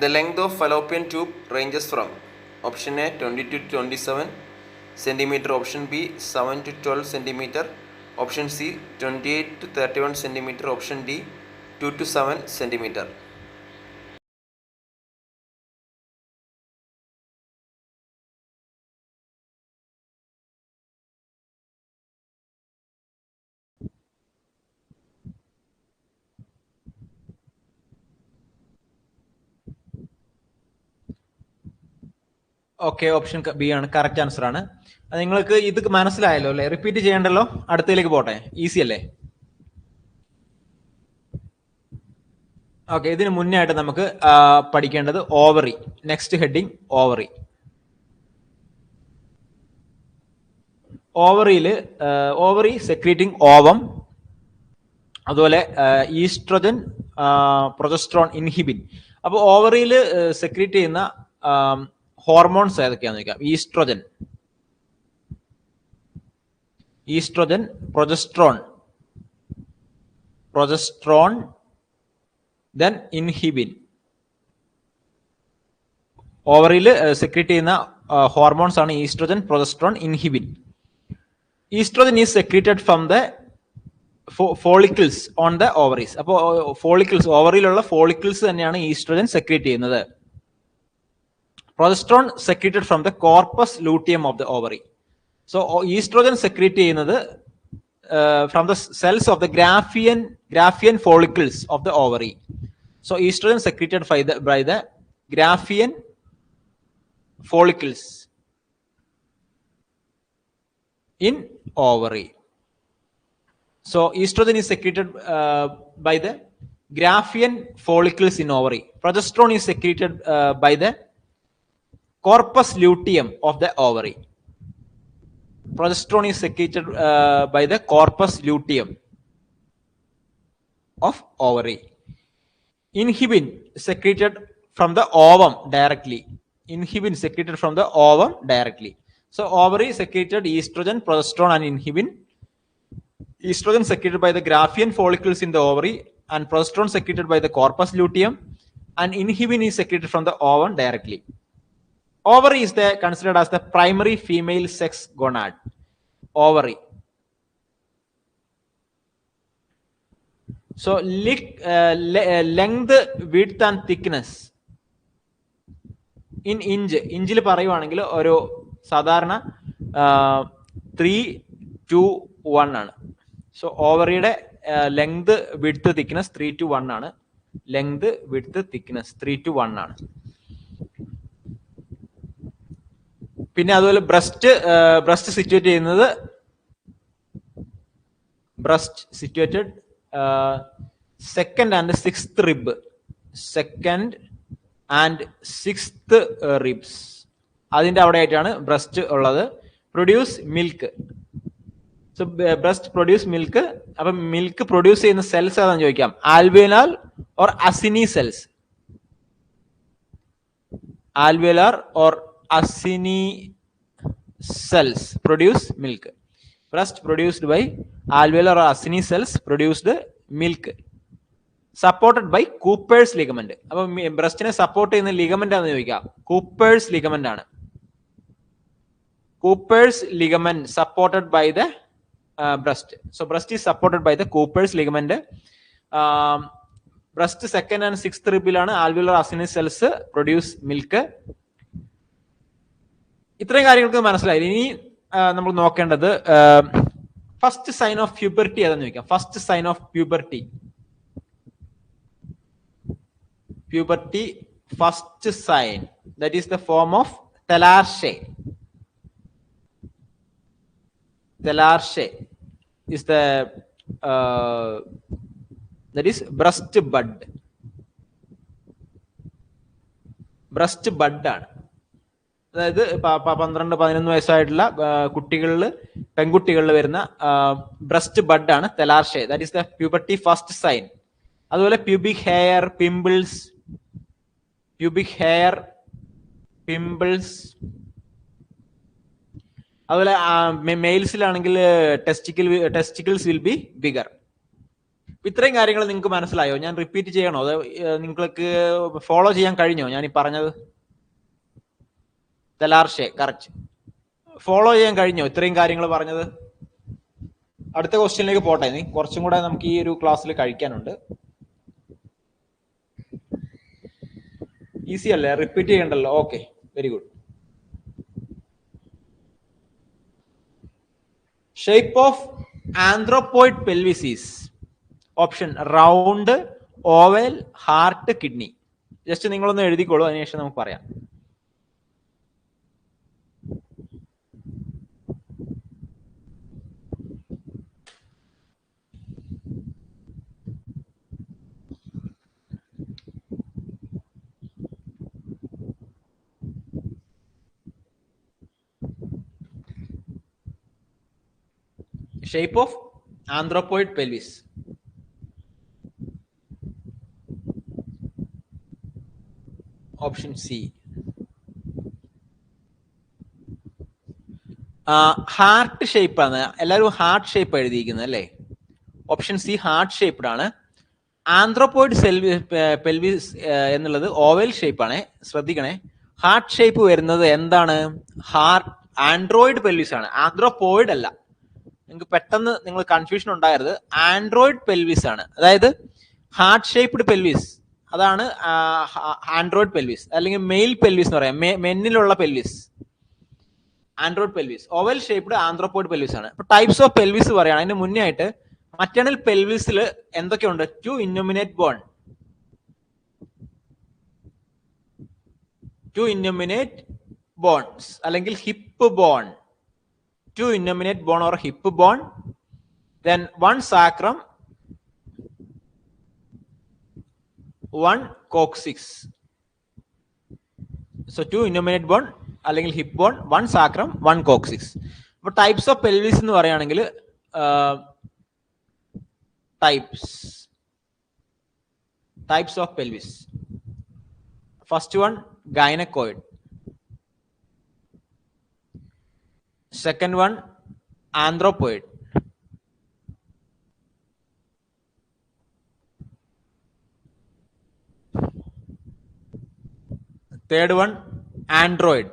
The length of fallopian tube ranges from option A 20 to 27 centimeter, option B 7 to 12 centimeter, option C 28 to 31 centimeter, option D 2 to 7 centimeter. Okay, option B ആണ് correct answer ആണ്. നിങ്ങൾക്ക് ഇത് മനസ്സിലായല്ലോ അല്ലേ? Repeat ചെയ്യണ്ടല്ലോ. അടുത്തതിലേക്ക് പോട്ടെ, easy അല്ലേ? Okay, ഇതിന് മുന്നേ ആയിട്ട് നമുക്ക് പഠിക്കേണ്ടത് ovary. Next heading ovary. Ovary secreting ovum, അതുപോലെ ഈസ്ട്രോജൻ, പ്രൊജസ്ട്രോൺ, ഇൻഹിബിൻ. അപ്പോൾ ഓവറിയിൽ സെക്രീറ്റ് ചെയ്യുന്ന ഹോർമോൺസ് ഏതൊക്കെയാണെന്ന് നോക്കാം. Oestrogen, progesterone, then inhibin. ഓവറിയിൽ സെക്രീറ്റ് ചെയ്യുന്ന ഹോർമോൺസ് ആണ് oestrogen, progesterone, inhibin. Oestrogen is secreted from the follicles on the ovaries. അപ്പോൾ ഫോളിക്കിൾസ്, ഓവറിയിലുള്ള ഫോളിക്കിൾസ് തന്നെയാണ് ഈസ്ട്രോജൻ സെക്രീറ്റ് ചെയ്യുന്നത്. Progesterone secreted from the corpus luteum of the ovary. So oestrogen secrete ചെയ്യുന്നത് from the cells of the ഗ്രാഫിയൻ follicles of the ovary. So oestrogen secreted by the Graafian follicles in ovary. So estrogen is secreted by the Graafian follicles in ovary. Progesterone is secreted by the corpus luteum of the ovary. Progesterone is secreted by the corpus luteum of ovary. Inhibin secreted from the ovum directly. Inhibin secreted from the ovum directly. So ovary secreted estrogen, progesterone and inhibin. Estrogen secreted by the Graafian follicles in the ovary and progesterone secreted by the corpus luteum, and inhibin is secreted from the ovum directly. Ovary is considered as the primary female sex gonad. Ovary. So length, width and thickness in ഇഞ്ചിൽ പറയുവാണെങ്കിൽ ഒരു സാധാരണ 3:1 ആണ്. So ഓവറിയുടെ length, width, thickness 3:1 ആണ്. Length, width, thickness 3:1 ആണ്. പിന്നെ അതുപോലെ ബ്രസ്റ്റ് സിറ്റുവേറ്റ് ചെയ്യുന്നത് situated second and sixth rib. Second and sixth ribs, അതിന്റെ അവിടെ ആയിട്ടാണ് ബ്രസ്റ്റ് ഉള്ളത്. Produce milk. So breast produce milk. അപ്പൊ മിൽക്ക് പ്രൊഡ്യൂസ് ചെയ്യുന്ന സെൽസ് ഏതാണെന്ന് ചോദിക്കാം. Alveolar or acini cells. Alveolar or acini cells produce milk. Breast produced by alveolar or acini cells produced milk. Supported by Coopers ligament. അപ്പൊ ബ്രസ്റ്റിനെ support ചെയ്യുന്ന ligament ആണെന്ന് ചോദിക്കാം. Cooper's ligament ആണ്. Cooper's ligament supported by the breast. So breast is supported by the Cooper's ligament. Breast second and sixth റിബിലാണ് alveolar acini cells produce milk. ഇത്രയും കാര്യങ്ങൾക്ക് മനസ്സിലായി. ഇനി നമ്മൾ നോക്കേണ്ടത് ഫസ്റ്റ് സൈൻ ഓഫ് പ്യൂബർട്ടി ഏതാന്ന് ചോദിക്കാം. First sign of puberty. Puberty, first sign, that is the form of telarche. Telarche is the that is breast bud. Breast bud ആണ്. അതായത് 12-11 വയസ്സായിട്ടുള്ള കുട്ടികളിൽ, പെൺകുട്ടികളിൽ വരുന്ന ബ്രസ്റ്റ് ബഡ് ആണ് thelarche. That is the puberty first sign. അതുപോലെ pubic hair pimples, അതുപോലെ മെയിൽസിലാണെങ്കിൽ testicles will be bigger. ഇത്രയും കാര്യങ്ങൾ നിങ്ങൾക്ക് മനസ്സിലായോ? ഞാൻ റിപ്പീറ്റ് ചെയ്യണോ? അത് നിങ്ങൾക്ക് ഫോളോ ചെയ്യാൻ കഴിഞ്ഞോ ഞാൻ ഈ പറഞ്ഞത്? തെലാർഷെ, കറക്റ്റ്. ഫോളോ ചെയ്യാൻ കഴിഞ്ഞോ ഇത്രയും കാര്യങ്ങൾ പറഞ്ഞത്? അടുത്ത ക്വസ്റ്റ്യനിലേക്ക് പോട്ടെ. നീ കുറച്ചും കൂടെ നമുക്ക് ഈ ഒരു ക്ലാസ്സിൽ കഴിക്കാനുണ്ട്. ഈസി അല്ലേ? റിപ്പീറ്റ് ചെയ്യണ്ടല്ലോ. Okay, very good. Shape of anthropoid pelvis is option round, oval, heart, kidney. Just നിങ്ങളൊന്ന് എഴുതിക്കോളൂ, അതിനുശേഷം നമുക്ക് പറയാം. Shape of anthropoid pelvis. Option C. Heart shape ആണ്. എല്ലാവരും ഹാർട്ട് ഷേപ്പ് എഴുതിയിരിക്കുന്നത് അല്ലേ? ഓപ്ഷൻ സി ഹാർട്ട് ഷേപ്പ്ഡ് ആണ്. ആന്ത്രോപോയിഡ് പെൽവിസ് എന്നുള്ളത് ഓവൽ ഷേപ്പ് ആണ്. ശ്രദ്ധിക്കണേ, ഹാർട്ട് ഷേപ്പ് വരുന്നത് എന്താണ്? ആൻഡ്രോയിഡ് പെൽവിസ് ആണ്, ആന്ത്രോപോയിഡ് അല്ല. നിങ്ങൾക്ക് പെട്ടെന്ന് നിങ്ങൾ കൺഫ്യൂഷൻ ഉണ്ടാകരുത്. ആൻഡ്രോയിഡ് പെൽവിസ് ആണ്, അതായത് ഹാർട്ട് ഷേപ്ഡ് പെൽവിസ്, അതാണ് ആൻഡ്രോയിഡ് പെൽവിസ്, അല്ലെങ്കിൽ മെയിൽ പെൽവിസ് എന്ന് പറയാം, മെന്നിലുള്ള pelvis android pelvis. Oval shaped anthropoid pelvis ആണ്. ഇപ്പൊ ടൈപ്സ് ഓഫ് പെൽവിസ് പറയാണ്. അതിന് മുന്നേ ആയിട്ട് മറ്റേണൽ പെൽവിസിൽ എന്തൊക്കെയുണ്ട്? 2 innominate bone, 2 innominate bones അല്ലെങ്കിൽ hip bone, 2 innominate bone or hip bone, then 1 sacrum, 1 coccyx. So 2 innominate bone അല്ലെങ്കിൽ ഹിപ്പ് ബോൺ, 1 sacrum, 1 coccyx. അപ്പൊ ടൈപ്സ് ഓഫ് പെൽവിസ് എന്ന് പറയുകയാണെങ്കിൽ types of pelvis. First one, gynecoid. Second one, anthropoid. Third one, android.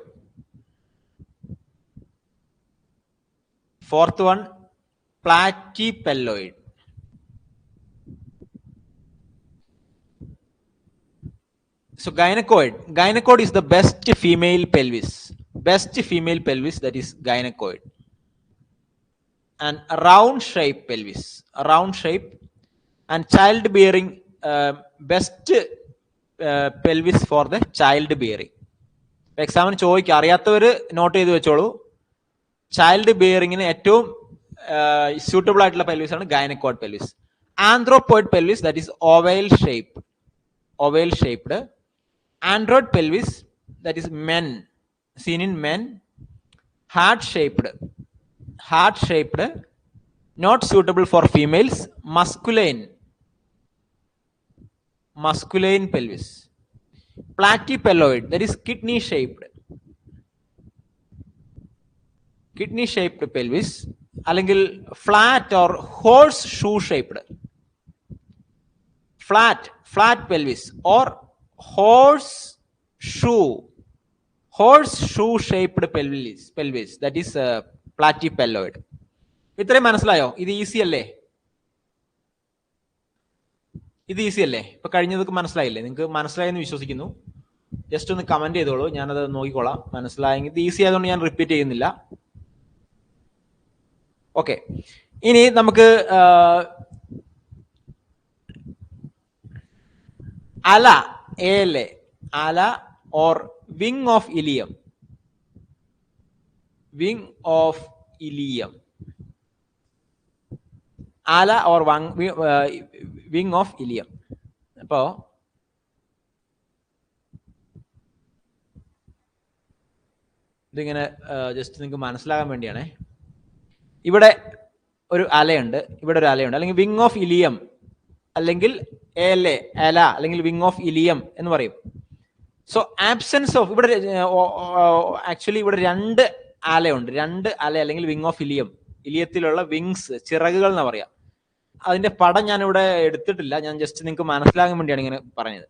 Fourth one, platypelloid. So gynecoid is the best female pelvis, that is gynecoid. And round shape pelvis, and childbearing, best pelvis for the childbearing. എക്സാമിന് ചോദിക്കുക, അറിയാത്തവർ not ചെയ്ത് വെച്ചോളൂ. Child ബിയറിങ്ങിന് ഏറ്റവും suitable ആയിട്ടുള്ള pelvis ആണ് gynaecoid pelvis. Anthropoid pelvis, that is oval shaped. Android pelvis, that is seen in men. Heart shaped, not suitable for females. Masculine pelvis. Platypelloid, that is kidney shaped pelvis, അല്ലെങ്കിൽ flat or horseshoe shaped, flat pelvis or horseshoe shaped pelvis, that is platypelloid. ഇത്രയും മനസ്സിലായോ? ഇത് easy അല്ലേ? ഇപ്പൊ കഴിഞ്ഞതൊക്കെ മനസ്സിലായില്ലേ? നിങ്ങൾക്ക് മനസ്സിലായെന്ന് വിശ്വസിക്കുന്നു. ജസ്റ്റ് ഒന്ന് കമന്റ് ചെയ്തോളൂ, ഞാനത് നോക്കിക്കോളാം. മനസ്സിലായെങ്കിൽ, ഇത് ഈസി ആയതുകൊണ്ട് ഞാൻ റിപ്പീറ്റ് ചെയ്യുന്നില്ല. ഓക്കെ, ഇനി നമുക്ക് അല or wing of ilium. Ala or wing of ilium. അപ്പോ ഇതിങ്ങനെ ജസ്റ്റ് നിങ്ങൾക്ക് മനസ്സിലാകാൻ വേണ്ടിയാണേ. ഇവിടെ ഒരു അലയുണ്ട്, അല്ലെങ്കിൽ വിങ് ഓഫ് ഇലിയം, അല്ലെങ്കിൽ അല അല്ലെങ്കിൽ വിങ് ഓഫ് ഇലിയം എന്ന് പറയും. സോ ആബ്സെൻസ് ഓഫ്, ഇവിടെ ആക്ച്വലി ഇവിടെ 2 അലയുണ്ട്, 2 അല അല്ലെങ്കിൽ വിങ് ഓഫ് ഇലിയത്തിലുള്ള വിങ്സ്, ചിറകുകൾ എന്ന് പറയാം. അതിന്റെ പടം ഞാൻ ഇവിടെ എടുത്തിട്ടില്ല, ഞാൻ ജസ്റ്റ് നിങ്ങൾക്ക് മനസ്സിലാകാൻ വേണ്ടിയാണ് ഇങ്ങനെ പറഞ്ഞത്.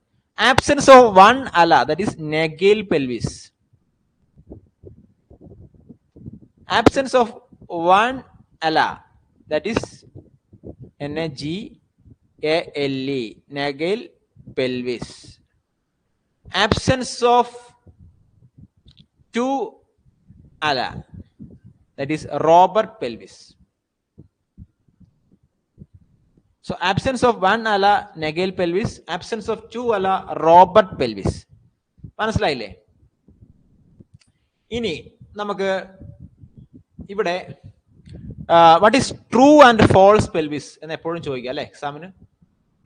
Absence of one ala, that is Naegele pelvis. Absence of one ala, that is NAGALE, Naegele pelvis. Absence of two ala, that is Robert pelvis. So absence of one ala, Nagel pelvis. Absence of two ala, Robert pelvis. മനസ്സിലായില്ലേ? ഇനി നമുക്ക് ഇവിടെ what is true and false pelvis എന്ന് എപ്പോഴും ചോദിക്കുക അല്ലെ എക്സാമിന്.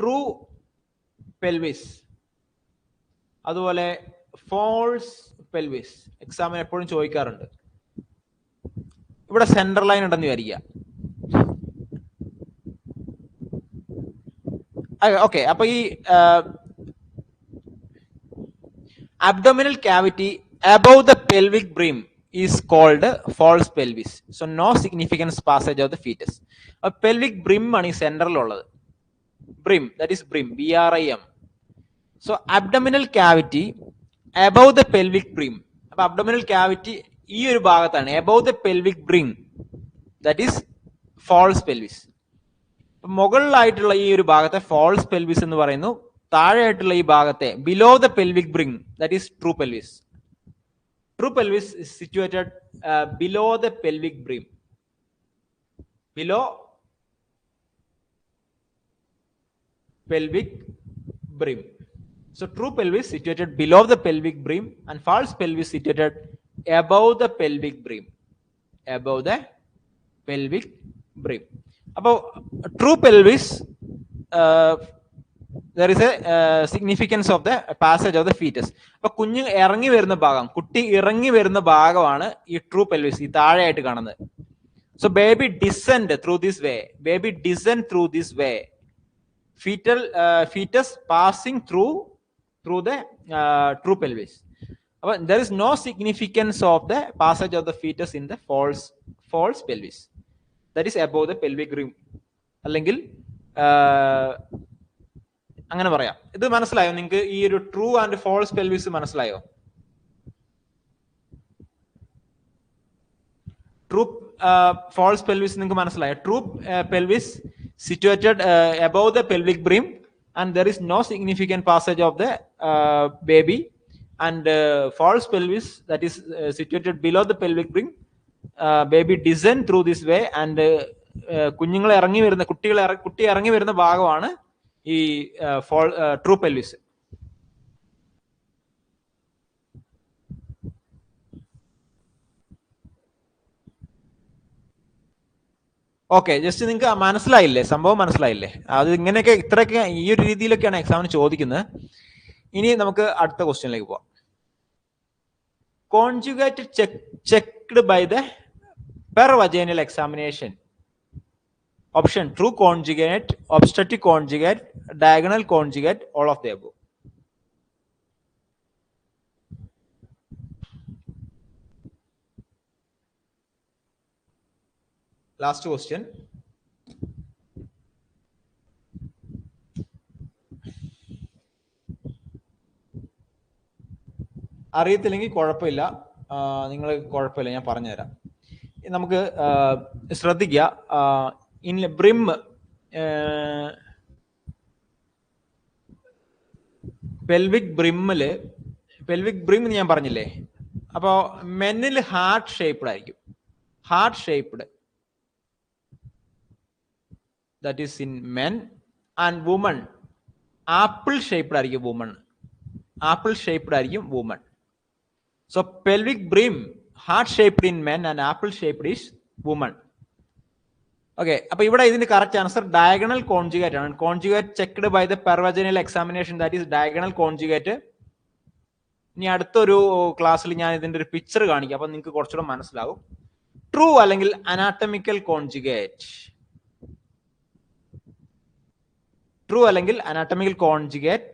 True pelvis അതുപോലെ ഫോൾസ് പെൽവിസ് എക്സാമിന് എപ്പോഴും ചോദിക്കാറുണ്ട്. ഇവിടെ സെന്റർ ലൈൻ ഉണ്ടെന്ന് വിചാരിക്കുക. ഓക്കെ, അപ്പൊ ഈ abdominal cavity above the pelvic brim is called false pelvis. So no significant passage of the fetus. A pelvic brim ആണ് ഈ സെന്ററിൽ ഉള്ളത്. brim, that is brim, BRIM. So abdominal cavity above the pelvic brim. അപ്പൊ abdominal cavity ഈ ഒരു ഭാഗത്താണ്, above the pelvic brim, that is false pelvis. മുകളിലായിട്ടുള്ള ഈ ഒരു ഭാഗത്തെ false pelvis എന്ന് പറയുന്നു. താഴെയായിട്ടുള്ള ഈ ഭാഗത്തെ below the pelvic brim, that is true pelvis. True pelvis is situated below the pelvic brim. Below pelvic brim. So true pelvis situated below the pelvic brim and false pelvis situated above the pelvic brim. Above the pelvic brim. About true pelvis, there is a significance of the passage of the fetus. അപ്പൊ കുഞ്ഞ് ഇറങ്ങി വരുന്ന ഭാഗം, കുട്ടി ഇറങ്ങി വരുന്ന ഭാഗമാണ് ഈ ട്രൂ പെൽവിസ്, ഈ താഴെയായിട്ട് കാണുന്നത്. So baby descend through this way, baby descend through this way, fetus passing through the true pelvis. But there is no significance of the passage of the fetus in the false pelvis, that is above the pelvic rim. അല്ലെങ്കിൽ അങ്ങനെ പറയാം. ഇത് മനസ്സിലായോ നിങ്ങൾക്ക്? ഈ ഒരു true and false pelvis മനസ്സിലായോ? True false pelvis നിങ്ങൾക്ക് മനസ്സിലായോ? True pelvis situated above the pelvic brim and there is no significant passage of the baby, and false pelvis, that is situated below the pelvic brim, baby descend through this way and കുഞ്ഞുങ്ങൾ ഇറങ്ങി വരുന്ന കുട്ടി ഇറങ്ങി വരുന്ന ഭാഗമാണ് ഈ true pelvis. Okay, just നിങ്ങൾക്ക് മനസ്സിലായില്ലേ? സംഭവം മനസ്സിലായില്ലേ? അത് ഇങ്ങനെയൊക്കെ ഇത്രയൊക്കെ ഈ ഒരു രീതിയിലൊക്കെയാണ് എക്സാമിന് ചോദിക്കുന്നത്. ഇനി നമുക്ക് അടുത്ത ക്വസ്റ്റ്യനിലേക്ക് പോവാം. Conjugate checked by the per vaginal examination. Option true conjugate, obstetric conjugate, diagonal conjugate, all of the above. Last question. അറിയത്തില്ലെങ്കിൽ കുഴപ്പമില്ല, നിങ്ങൾ കുഴപ്പമില്ല, ഞാൻ പറഞ്ഞുതരാം. നമുക്ക് ശ്രദ്ധിക്കുക, ഇൻ ബ്രിം പെൽവിക് ബ്രിമ്മില്, പെൽവിക് ബ്രിം എന്ന് ഞാൻ പറഞ്ഞില്ലേ, അപ്പോ മെന്നിൽ ഹാർട്ട് ഷേപ്ഡ് ആയിരിക്കും. Heart shaped, that is in men, and woman apple shaped ആയിരിക്കും. woman apple shaped ആയിരിക്കും woman. So pelvic brim heart shaped in men and apple shaped is woman. Okay, അപ്പൊ ഇവിടെ ഇതിന്റെ കറക്റ്റ് ആൻസർ ഡയഗണൽ കോൺജുഗേറ്റ് ആണ്. Conjugate checked by the per vaginal examination, that is diagonal conjugate. ഇനി അടുത്തൊരു ക്ലാസ്സിൽ ഞാൻ ഇതിന്റെ ഒരു പിക്ചർ കാണിക്കാം, അപ്പൊ നിങ്ങൾക്ക് കുറച്ചുകൂടെ മനസ്സിലാവും. ട്രൂ അല്ലെങ്കിൽ അനാട്ടമിക്കൽ കോൺജുഗേറ്റ്. ട്രൂ അല്ലെങ്കിൽ അനാട്ടമിക്കൽ കോൺജുഗേറ്റ്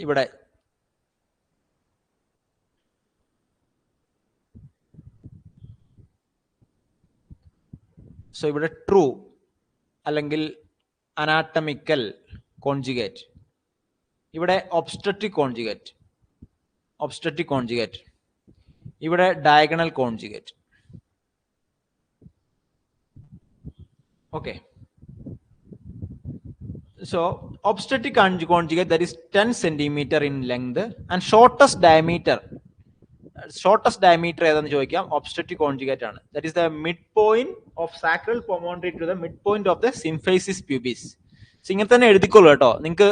ഇവിടെ സോ ഇവിടെ ട്രൂ അല്ലെങ്കിൽ അനാറ്റമിക്കൽ കോൺജുഗേറ്റ്, ഇവിടെ ഒബ്സ്റ്ററ്റിക് കോൺജുഗേറ്റ്, ഇവിടെ diagonal conjugate. Okay, so obstetric conjugate, that is 10 centimeter in length and shortest diameter ഏതാന്ന് ചോദിക്കാം, obstetric conjugate ആണ്. That is the midpoint of sacral promontory to the midpoint of the symphysis pubis. ഇങ്ങനെ തന്നെ എഴുതിക്കോളൂ കേട്ടോ. നിങ്ങൾക്ക്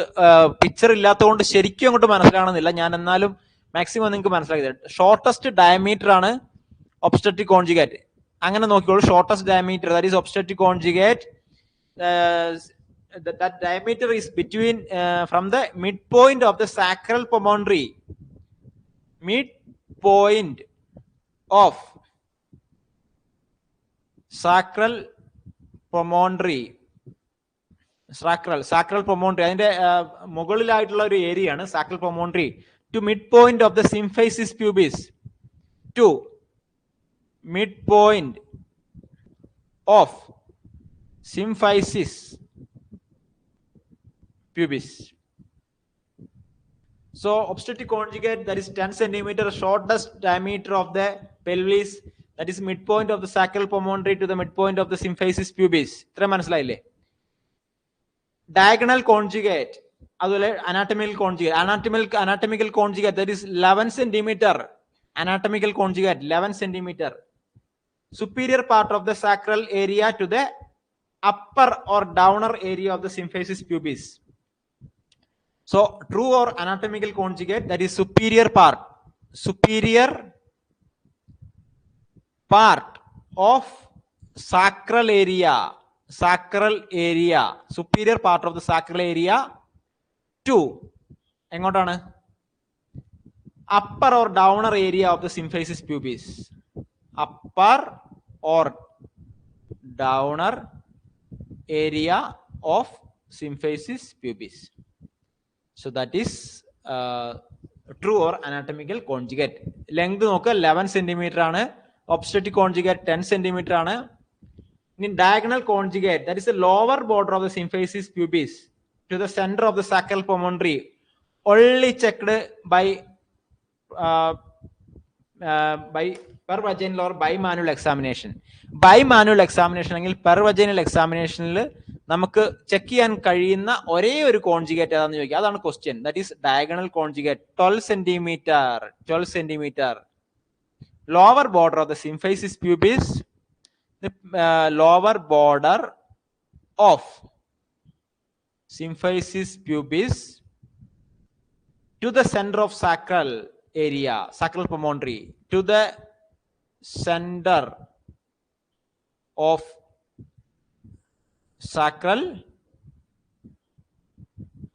picture ഇല്ലാത്തതുകൊണ്ട് ശരിക്കും അങ്ങോട്ട് മനസ്സിലാകണമെന്നില്ല, ഞാൻ എന്നാലും മാക്സിമം നിങ്ങൾക്ക് മനസ്സിലാക്കി തരാം. ഷോർട്ടസ്റ്റ് ഡയമീറ്റർ ആണ് obstetric conjugate. അങ്ങനെ നോക്കിക്കോളൂ, shortest diameter, that is obstetric conjugate. That diameter is between from the midpoint of the sacral promontory, midpoint of sacral promontory, അതിന്റെ മുകളിലായിട്ടുള്ള ഒരു ഏരിയ ആണ് sacral promontory, to midpoint of the symphysis pubis, to midpoint of symphysis pubis. So obstetric conjugate, that is 10 centimeter, shortest diameter of the pelvis, that is midpoint of the sacral promontory to the midpoint of the symphysis pubis. ഇത്ര മനസ്സിലായില്ലേ? Diagonal conjugate, അതുപോലെ anatomical conjugate, that is 11 centimeter, anatomical conjugate 11 centimeter, superior part of the sacral area to the upper or downer area of the symphysis pubis. So true or anatomical conjugate, that is superior part of sacral area, superior part of the sacral area to എങ്ങോട്ടാണ്, upper or downer area of the symphysis pubis, upper or downer area of symphysis pubis. So that is true or anatomical conjugate. Length നോക്കുക 11 centimeter ആണ്, obstetric conjugate 10 centimeter ആണ്. ഇനി diagonal conjugate, that is the lower border of the symphysis pubis to the center of the sacral promontory, only checked by per vaginal or bimanual examination. Bimanual examination അല്ലെങ്കിൽ per vaginal examinationൽ നമുക്ക് check ചെയ്യാൻ കഴിയുന്ന ഒരേ ഒരു conjugate ഏതാണെന്ന് ചോദിക്കുക, അതാണ് question. That is diagonal conjugate, 12 centimeter lower border of the symphysis pubis, the lower border of symphysis pubis to the center of sacral area, sacral promontory, to the center of sacral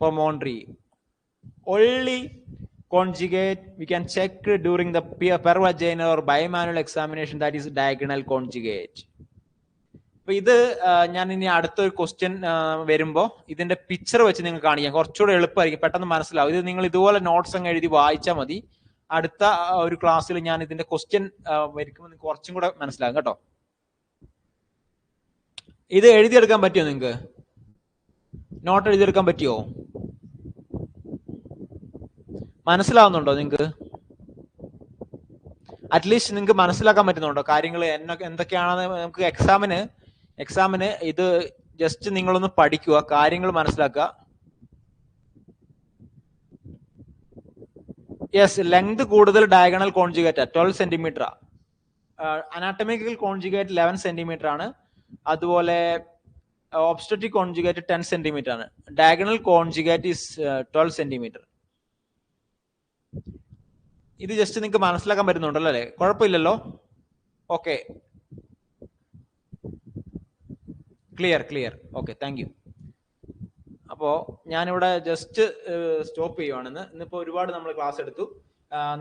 promontory. Only conjugate we can check during the per vaginal or bimanual examination, that is diagonal conjugate. അപ്പൊ ഇത് ഞാൻ ഇനി അടുത്തൊരു question വരുമ്പോൾ ഇതിന്റെ picture വെച്ച് നിങ്ങൾക്ക് കാണിക്കാം, കുറച്ചുകൂടെ എളുപ്പമായിരിക്കും, പെട്ടെന്ന് മനസ്സിലാവും. ഇത് നിങ്ങൾ ഇതുപോലെ നോട്ട്സ് അങ്ങ് എഴുതി വായിച്ചാൽ മതി. അടുത്ത ഒരു ക്ലാസ്സിൽ ഞാൻ ഇതിന്റെ ക്വസ്റ്റ്യൻ വരയ്ക്കുമ്പോൾ നിങ്ങൾക്ക് കുറച്ചും കൂടെ മനസ്സിലാകും കേട്ടോ. ഇത് എഴുതിയെടുക്കാൻ പറ്റുമോ നിങ്ങൾക്ക്? നോട്ട് എഴുതിയെടുക്കാൻ പറ്റുമോ? മനസ്സിലാവുന്നുണ്ടോ നിങ്ങൾക്ക്? അറ്റ്ലീസ്റ്റ് നിങ്ങൾക്ക് മനസ്സിലാക്കാൻ പറ്റുന്നുണ്ടോ കാര്യങ്ങൾ എന്തൊക്കെയാണെന്ന്? നമുക്ക് എക്സാമിന് ഇത് ജസ്റ്റ് നിങ്ങളൊന്ന് പഠിക്കുക, കാര്യങ്ങൾ മനസ്സിലാക്കുക. യെസ്, ലെങ്ത് കൂടുതൽ diagonal conjugate 12 centimeter, anatomical conjugate 11 centimeter ആണ്. അതുപോലെ ഒബ്സ്റ്ററ്റിക് കോൺജുഗേറ്റ് 10 centimeter ആണ്. Diagonal conjugate is 12 centimeter. ഇത് ജസ്റ്റ് നിങ്ങൾക്ക് മനസ്സിലാക്കാൻ പറ്റുന്നുണ്ടല്ലോ അല്ലേ? കുഴപ്പമില്ലല്ലോ? Okay, clear. Okay, thank you. അപ്പോ ഞാനിവിടെ ജസ്റ്റ് സ്റ്റോപ്പ് ചെയ്യുവാണെന്ന്. ഇന്നിപ്പോ ഒരുപാട് നമ്മൾ ക്ലാസ് എടുത്തു,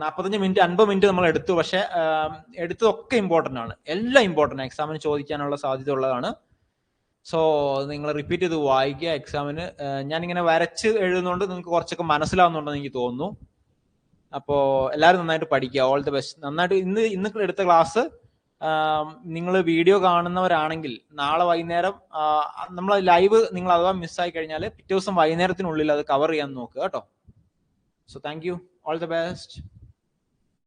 45 മിനിറ്റ് 50 മിനിറ്റ് നമ്മൾ എടുത്തു. പക്ഷെ എടുത്തതൊക്കെ ഇമ്പോർട്ടൻ്റ് ആണ്, എല്ലാം ഇമ്പോർട്ടൻ്റ്, എക്സാമിന് ചോദിക്കാനുള്ള സാധ്യത ഉള്ളതാണ്. സോ നിങ്ങൾ റിപ്പീറ്റ് ചെയ്ത് വായിക്കുക. എക്സാമിന് ഞാനിങ്ങനെ വരച്ച് എഴുതുന്നതുകൊണ്ട് നിങ്ങൾക്ക് കുറച്ചൊക്കെ മനസ്സിലാവുന്നുണ്ടെന്ന് എനിക്ക് തോന്നുന്നു. അപ്പോൾ എല്ലാവരും നന്നായിട്ട് പഠിക്കുക. All the best. നന്നായിട്ട് ഇന്ന് എടുത്ത ക്ലാസ് നിങ്ങൾ വീഡിയോ കാണുന്നവരാണെങ്കിൽ നാളെ വൈകുന്നേരം നമ്മൾ ലൈവ് നിങ്ങൾ അഥവാ മിസ്സായി കഴിഞ്ഞാൽ പിറ്റേ ദിവസം വൈകുന്നേരത്തിനുള്ളിൽ അത് കവർ ചെയ്യാൻ നോക്കുക കേട്ടോ. So thank you, all the best.